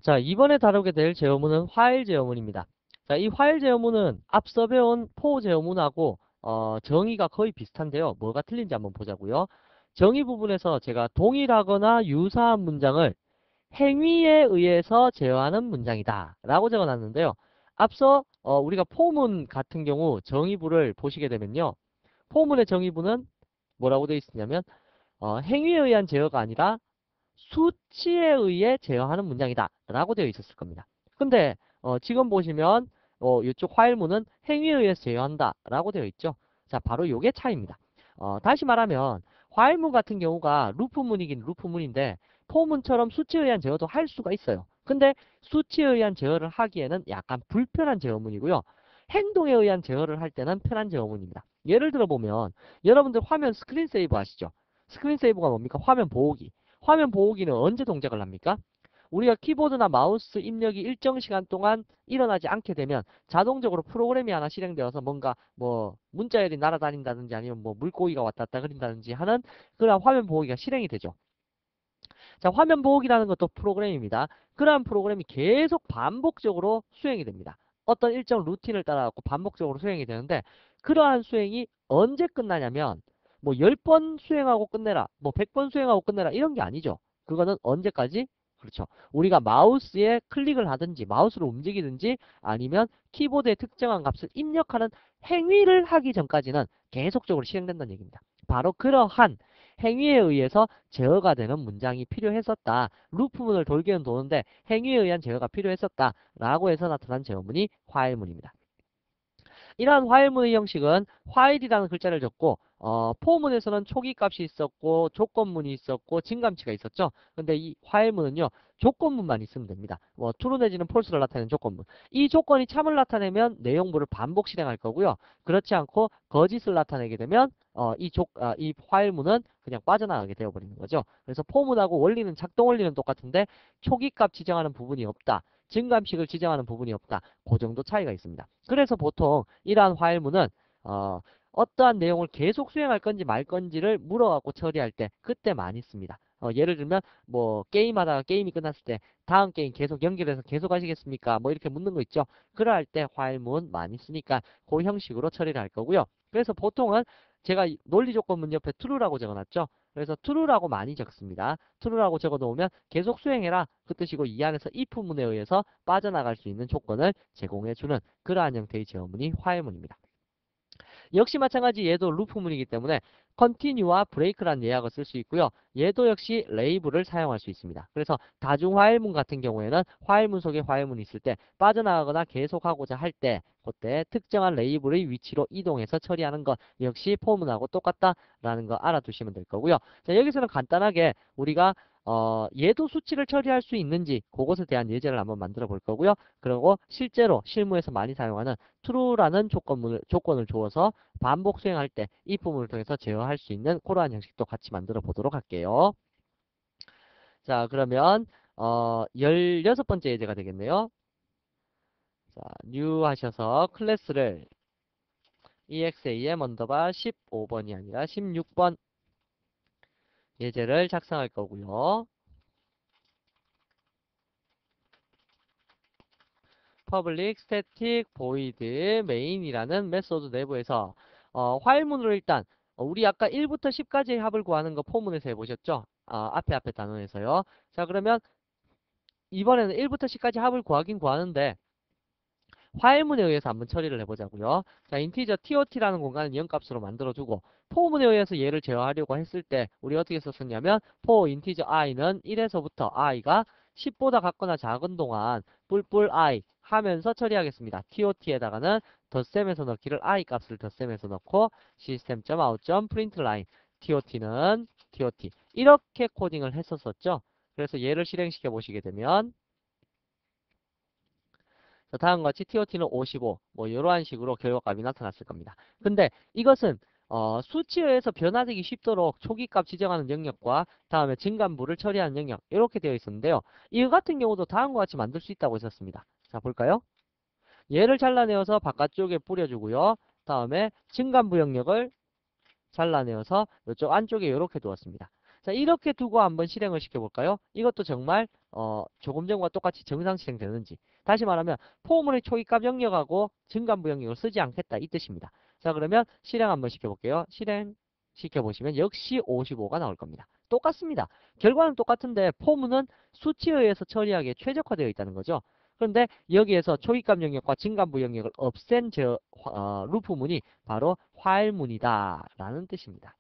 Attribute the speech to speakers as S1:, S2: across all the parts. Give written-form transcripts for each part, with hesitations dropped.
S1: 자, 이번에 다루게 될 제어문은 화일 제어문입니다. 자, 이 화일 제어문은 앞서 배운 포 제어문하고 정의가 거의 비슷한데요. 뭐가 틀린지 한번 보자고요. 정의 부분에서 제가 동일하거나 유사한 문장을 행위에 의해서 제어하는 문장이다 라고 적어놨는데요. 앞서 우리가 포문 같은 경우 정의부를 보시게 되면요. 포문의 정의부는 뭐라고 되어 있으냐면 행위에 의한 제어가 아니라 수치에 의해 제어하는 문장이다 라고 되어 있었을 겁니다. 근데 지금 보시면 이쪽 화일문은 행위에 의해서 제어한다 라고 되어 있죠. 자, 바로 요게 차이입니다. 다시 말하면 화일문 같은 경우가 루프문이긴 루프문인데 포문처럼 수치에 의한 제어도 할 수가 있어요. 근데 수치에 의한 제어를 하기에는 약간 불편한 제어문이고요. 행동에 의한 제어를 할 때는 편한 제어문입니다. 예를 들어 보면 여러분들 화면 스크린 세이브 아시죠? 스크린 세이브가 뭡니까? 화면 보호기. 화면 보호기는 언제 동작을 합니까? 우리가 키보드나 마우스 입력이 일정 시간 동안 일어나지 않게 되면 자동적으로 프로그램이 하나 실행되어서 뭔가 뭐 문자열이 날아다닌다든지 아니면 뭐 물고기가 왔다 갔다 그린다든지 하는 그런 화면 보호기가 실행이 되죠. 자, 화면 보호기라는 것도 프로그램입니다. 그러한 프로그램이 계속 반복적으로 수행이 됩니다. 어떤 일정 루틴을 따라갖고 반복적으로 수행이 되는데 그러한 수행이 언제 끝나냐면 뭐 10번 수행하고 끝내라, 뭐 100번 수행하고 끝내라 이런 게 아니죠. 그거는 언제까지? 그렇죠. 우리가 마우스에 클릭을 하든지 마우스를 움직이든지 아니면 키보드에 특정한 값을 입력하는 행위를 하기 전까지는 계속적으로 실행된다는 얘기입니다. 바로 그러한 행위에 의해서 제어가 되는 문장이 필요했었다. 루프문을 돌기는 도는데 행위에 의한 제어가 필요했었다. 라고 해서 나타난 제어문이 화일문입니다. 이러한 화일문의 형식은 화일이라는 글자를 적고 포문에서는 초기 값이 있었고 조건문이 있었고 증감치가 있었죠. 근데 이 화일문은요. 조건문만 있으면 됩니다. 뭐 true 내지는 false를 나타내는 조건문. 이 조건이 참을 나타내면 내용물을 반복 실행할 거고요. 그렇지 않고 거짓을 나타내게 되면 이 화일문은 그냥 빠져나가게 되어버리는 거죠. 그래서 포문하고 원리는 작동 원리는 똑같은데 초기 값 지정하는 부분이 없다. 증감식을 지정하는 부분이 없다. 그 정도 차이가 있습니다. 그래서 보통 이러한 화일문은 어떠한 내용을 계속 수행할 건지 말 건지를 물어갖고 처리할 때 그때 많이 씁니다. 예를 들면 뭐 게임하다가 게임이 끝났을 때 다음 게임 계속 연결해서 계속 하시겠습니까? 뭐 이렇게 묻는 거 있죠. 그럴 때 화일문 많이 쓰니까 그 형식으로 처리를 할 거고요. 그래서 보통은 제가 논리 조건문 옆에 true라고 적어놨죠. 그래서 true라고 많이 적습니다. true라고 적어 놓으면 계속 수행해라 그 뜻이고 이 안에서 if문에 의해서 빠져나갈 수 있는 조건을 제공해주는 그러한 형태의 제어문이 화일문입니다. 역시 마찬가지 얘도 루프문이기 때문에 continue와 break라는 예약을 쓸 수 있고요. 얘도 역시 레이블을 사용할 수 있습니다. 그래서 다중화일문 같은 경우에는 화일문 속에 화일문이 있을 때 빠져나가거나 계속하고자 할 때 그때 특정한 레이블의 위치로 이동해서 처리하는 것 역시 포문하고 똑같다라는 거 알아두시면 될 거고요. 자, 여기서는 간단하게 우리가 얘도 수치를 처리할 수 있는지 그것에 대한 예제를 한번 만들어 볼 거고요. 그리고 실제로 실무에서 많이 사용하는 true라는 조건을 주어서 반복 수행할 때 이 부분을 통해서 제어할 수 있는 그러한 형식도 같이 만들어 보도록 할게요. 자, 그러면 16번째 예제가 되겠네요. 자, new 하셔서 클래스를 exam 언더바 15번이 아니라 16번 예제를 작성할 거고요. public static void main이라는 메소드 내부에서 화일문으로 일단 우리 아까 1부터 10까지의 합을 구하는 거 포문에서 해보셨죠? 앞에 단원에서요. 자, 그러면 이번에는 1부터 10까지 합을 구하긴 구하는데 화일문에 의해서 한번 처리를 해보자고요. 자, 인티저 TOT라는 공간을 0값으로 만들어주고 포문에 의해서 얘를 제어하려고 했을 때 우리 어떻게 썼었냐면 for 인티저 i는 1에서부터 i가 10보다 같거나 작은 동안 뿔뿔 i 하면서 처리하겠습니다. TOT에다가는 덧셈에서 넣기를 i 값을 덧셈에서 넣고 system.out.println TOT는 TOT 이렇게 코딩을 했었었죠. 그래서 얘를 실행시켜 보시게 되면 자, 다음과 같이 TOT는 55, 뭐 이러한 식으로 결과값이 나타났을 겁니다. 근데 이것은 수치에 의해서 변화되기 쉽도록 초기값 지정하는 영역과 다음에 증감부를 처리하는 영역 이렇게 되어 있었는데요. 이거 같은 경우도 다음과 같이 만들 수 있다고 했었습니다. 자, 볼까요? 얘를 잘라내어서 바깥쪽에 뿌려주고요. 다음에 증감부 영역을 잘라내어서 이쪽 안쪽에 이렇게 두었습니다. 자, 이렇게 두고 한번 실행을 시켜볼까요? 이것도 정말 조금 전과 똑같이 정상 실행되는지. 다시 말하면 포문의 초기값 영역하고 증간부 영역을 쓰지 않겠다 이 뜻입니다. 자, 그러면 실행 한번 시켜볼게요. 실행 시켜보시면 역시 55가 나올 겁니다. 똑같습니다. 결과는 똑같은데 포문은 수치에 의해서 처리하기에 최적화되어 있다는 거죠. 그런데 여기에서 초기값 영역과 증간부 영역을 없앤 루프문이 바로 화일문이다 라는 뜻입니다.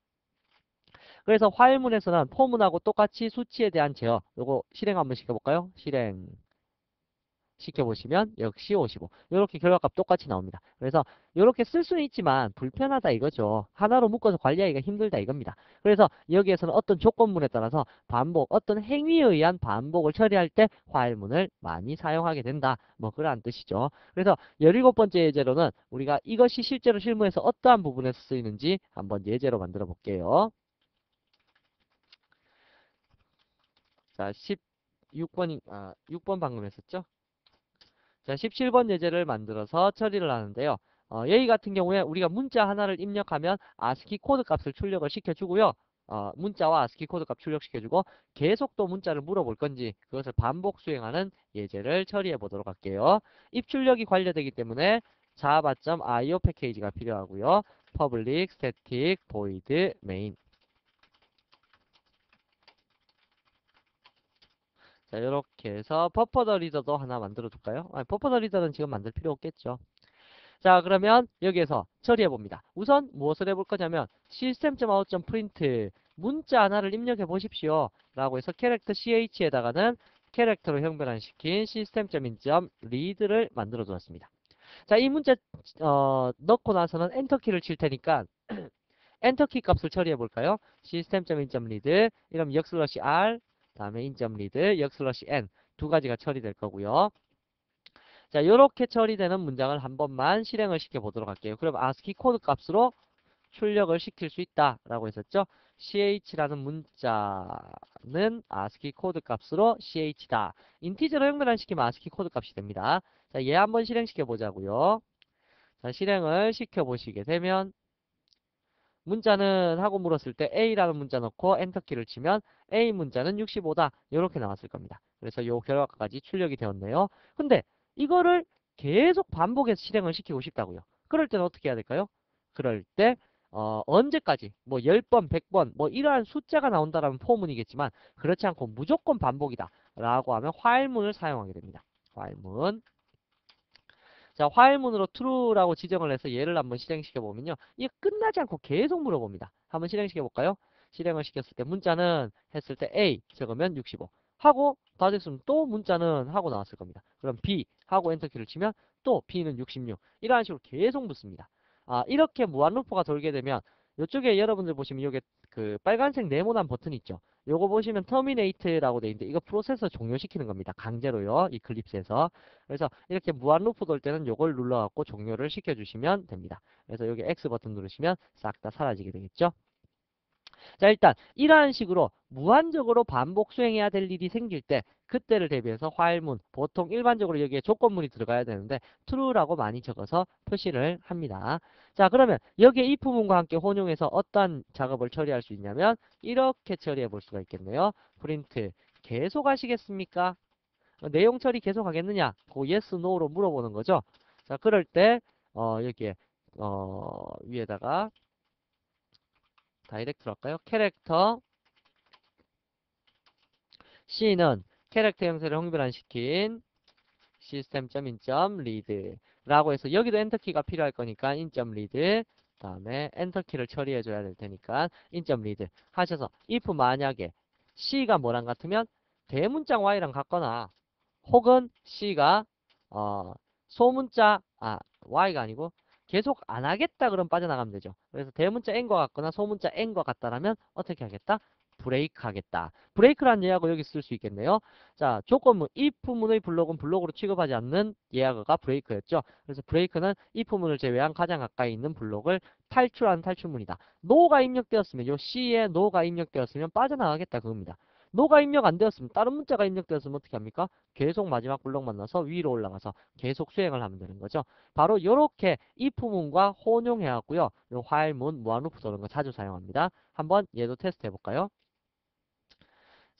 S1: 그래서 화일문에서는 포문하고 똑같이 수치에 대한 제어, 요거 실행 한번 시켜볼까요? 실행 시켜보시면 역시 55. 이렇게 결과값 똑같이 나옵니다. 그래서 이렇게 쓸 수는 있지만 불편하다 이거죠. 하나로 묶어서 관리하기가 힘들다 이겁니다. 그래서 여기에서는 어떤 조건문에 따라서 반복, 어떤 행위에 의한 반복을 처리할 때 화일문을 많이 사용하게 된다. 뭐 그러한 뜻이죠. 그래서 17번째 예제로는 우리가 이것이 실제로 실무에서 어떠한 부분에서 쓰이는지 한번 예제로 만들어 볼게요. 자, 6번 방금 했었죠? 자, 17번 예제를 만들어서 처리를 하는데요. 여기 같은 경우에 우리가 문자 하나를 입력하면 아스키 코드 값을 출력을 시켜주고요. 문자와 아스키 코드 값 출력시켜주고 계속 또 문자를 물어볼 건지 그것을 반복 수행하는 예제를 처리해 보도록 할게요. 입출력이 관리되기 때문에 java.io 패키지가 필요하고요. public static void main. 자, 이렇게 해서 버퍼더 리더도 하나 만들어 둘까요? 버퍼더 리더는 지금 만들 필요 없겠죠. 자, 그러면 여기에서 처리해 봅니다. 우선 무엇을 해볼 거냐면 system.out.print 문자 하나를 입력해 보십시오 라고 해서 캐릭터 ch에다가는 캐릭터로 형변환시킨 system.in.read를 만들어 두었습니다. 자, 이 문자 넣고 나서는 엔터키를 칠 테니까 엔터키 값을 처리해 볼까요? system.in.read 이러면 역/r 다음에 in.read 역/n 두 가지가 처리될 거고요. 자, 이렇게 처리되는 문장을 한 번만 실행을 시켜 보도록 할게요. 그럼 ASCII 코드 값으로 출력을 시킬 수 있다라고 했었죠. ch라는 문자는 ASCII 코드 값으로 ch다. 인티저로 연결시키면 ASCII 코드 값이 됩니다. 자, 얘 한번 실행시켜 보자고요. 자, 실행을 시켜 보시게 되면 문자는 하고 물었을 때 A라는 문자 넣고 엔터키를 치면 A 문자는 65다. 이렇게 나왔을 겁니다. 그래서 요 결과까지 출력이 되었네요. 근데 이거를 계속 반복해서 실행을 시키고 싶다고요. 그럴 때는 어떻게 해야 될까요? 그럴 때 언제까지 뭐 10번, 100번 뭐 이러한 숫자가 나온다라는 포문이겠지만 그렇지 않고 무조건 반복이다 라고 하면 화일문을 사용하게 됩니다. 화일문. 자, 화일문으로 true라고 지정을 해서 얘를 한번 실행시켜 보면요. 이게 끝나지 않고 계속 물어봅니다. 한번 실행시켜 볼까요? 실행을 시켰을 때 문자는 했을 때 A 적으면 65 하고 다 됐으면 또 문자는 하고 나왔을 겁니다. 그럼 B 하고 엔터키를 치면 또 B는 66 이러한 식으로 계속 묻습니다. 이렇게 무한 루프가 돌게 되면 이쪽에 여러분들 보시면 이게 그 빨간색 네모난 버튼 있죠. 요거 보시면 터미네이트라고 돼 있는데 이거 프로세서 종료시키는 겁니다. 강제로요. 이 클립스에서. 그래서 이렇게 무한 루프 돌 때는 요걸 눌러갖고 종료를 시켜주시면 됩니다. 그래서 여기 X 버튼 누르시면 싹 다 사라지게 되겠죠. 자, 일단 이러한 식으로 무한적으로 반복 수행해야 될 일이 생길 때 그때를 대비해서 화일문, 보통 일반적으로 여기에 조건문이 들어가야 되는데 true라고 많이 적어서 표시를 합니다. 자, 그러면 여기에 if문과 함께 혼용해서 어떤 작업을 처리할 수 있냐면 이렇게 처리해 볼 수가 있겠네요. print 계속 하시겠습니까? 내용 처리 계속 하겠느냐? 그 yes, no로 물어보는 거죠. 자, 그럴 때 여기에 위에다가 다이렉트로 할까요? 캐릭터 C는 캐릭터 형태를 형변환시킨 system.in.read 라고 해서 여기도 엔터키가 필요할 거니까 in.read 다음에 엔터키를 처리해 줘야 될 테니까 in.read 하셔서 if 만약에 C가 뭐랑 같으면 대문장 Y랑 같거나 혹은 C가 소문자 Y가 아니고 계속 안 하겠다 그럼 빠져나가면 되죠. 그래서 대문자 N과 같거나 소문자 N과 같다라면 어떻게 하겠다? 브레이크 하겠다. 브레이크라는 예약어 여기 쓸 수 있겠네요. 자, 조건문 if문의 블록은 블록으로 취급하지 않는 예약어가 브레이크였죠. 그래서 브레이크는 if문을 제외한 가장 가까이 있는 블록을 탈출하는 탈출문이다. no가 입력되었으면 요 C에 no가 입력되었으면 빠져나가겠다 그겁니다. no가 입력 안 되었으면 다른 문자가 입력되었으면 어떻게 합니까? 계속 마지막 블록 만나서 위로 올라가서 계속 수행을 하면 되는 거죠. 바로 이렇게 if문과 혼용해 왔고요. 요 while문, 무한루프 이런 거 자주 사용합니다. 한번 얘도 테스트 해볼까요?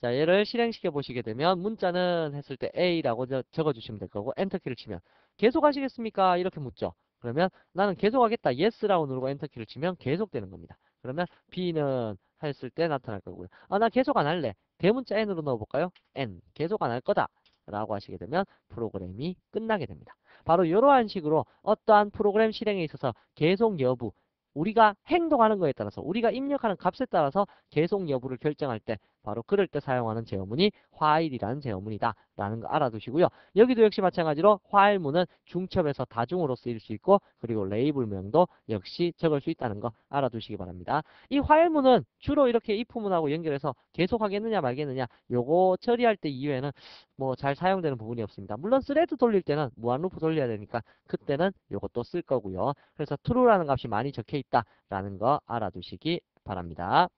S1: 자, 얘를 실행시켜 보시게 되면 문자는 했을 때 A라고 적어주시면 될 거고 엔터키를 치면 계속 하시겠습니까? 이렇게 묻죠. 그러면 나는 계속하겠다. Yes라고 누르고 엔터키를 치면 계속되는 겁니다. 그러면 B는 했을 때 나타날 거고요. 아, 나 계속 안 할래. 대문자 N으로 넣어볼까요? N. 계속 안 할 거다. 라고 하시게 되면 프로그램이 끝나게 됩니다. 바로 이러한 식으로 어떠한 프로그램 실행에 있어서 계속 여부, 우리가 행동하는 거에 따라서 우리가 입력하는 값에 따라서 계속 여부를 결정할 때 바로 그럴 때 사용하는 제어문이 while이라는 제어문이다 라는 거 알아두시고요. 여기도 역시 마찬가지로 while문은 중첩에서 다중으로 쓰일 수 있고 그리고 레이블명도 역시 적을 수 있다는 거 알아두시기 바랍니다. 이 while문은 주로 이렇게 if문하고 연결해서 계속하겠느냐 말겠느냐 요거 처리할 때 이외에는 뭐 잘 사용되는 부분이 없습니다. 물론 스레드 돌릴 때는 무한루프 돌려야 되니까 그때는 요것도 쓸 거고요. 그래서 true라는 값이 많이 적혀 있다라는 거 알아두시기 바랍니다.